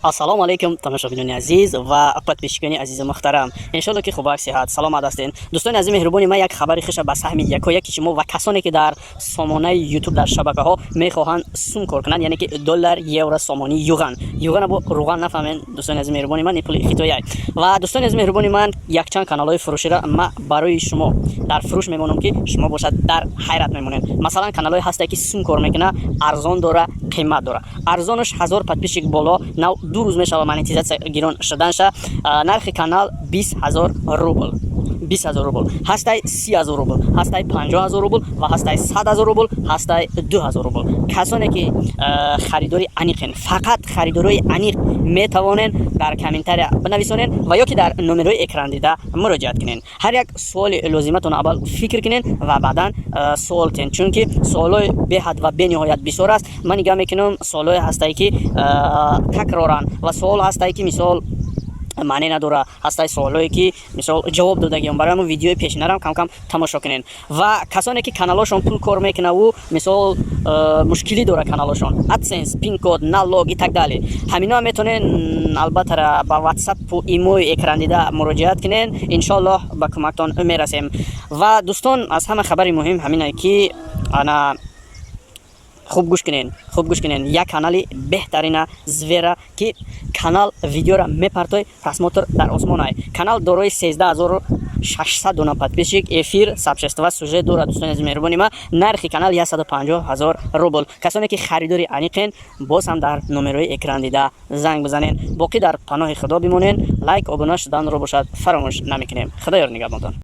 السلام علیکم تماشاگران عزیز و پادپیشگان عزیز محترم، انشالله که خوب صحت سلامت هستین. دوستان عزیز مهربانی، من یک خبر خوش به سهم یکی شما و کسانی که در سامانه یوتیوب در شبکه ها میخواهند سون کار کنند، یعنی که دلار، یورو، سامانی، یوگان با روغن نفهمین. دوستان عزیز مهربانی، من پول خیتویی و دوستان عزیز مهربانی، من یک چند کانال های فروشی را ما برای شما در فروش میمونم که شما باشد در حیرت میمونین. مثلا کانال های هست که سون کار میکنه، ارزان داره، قیمت داره. ارزانش 1000 پادپیشک بالا، نو 2 روز میشه مانیتیزاسیون گیرون شدنش. نرخ کانال 20000 روبل، 20000 روبل، هستای 30000 روبل، هستای 50000 روبل و هستای 100000 روبل، هستای 2000 روبل. کسانی که خریداری انیقن، فقط خریداری انیق میتوانن در کامنتر بنویسونن و یا که در نمره اکران دیده مراجعه کنین. هر یک سوال لازمتون اول فکر کنین و بعدا سوال تین، چون که سوالای به حد و به نهایت بسیار است. من نگاه میکنم سوالای هستایی که تکرارن و سوال هستایی که مثال معنی نداره، هستای سوالایی که مثال جواب دادگیم. برای همون ویدیو پیشنهادم کم کم تماشا کنین. و کسانی که کانالشون پول کار میکنه و مثال مشکلی داره کانالشون، ادسنس، پین کد، نالوگ تک دالی، همینا میتونن البته با واتساپ و ایمو اکران دیده مراجعه کنین. ان شاء الله با کمکتون میرسیم. و دوستان از همه خبری مهم همینه که انا خوب گوش کنین، یک کانالی بهترین زویرا که کانال ویدیو را میپرتوی پرسموتر در آسمان های. کانال دارای 13600 دونه پادپیشک، افیر، سابچست و سوژه داره. دوستان از مهربانی ما نرخ کانال 150000 روبل. کسانی که خریداری انیقین باز هم در نمره اکران دیده زنگ بزنین. باقی در پناه خدا بمونین. لایک، ابونه شدن رو باشد فراموش نمیکنیم. خدا یار نگهدارتان.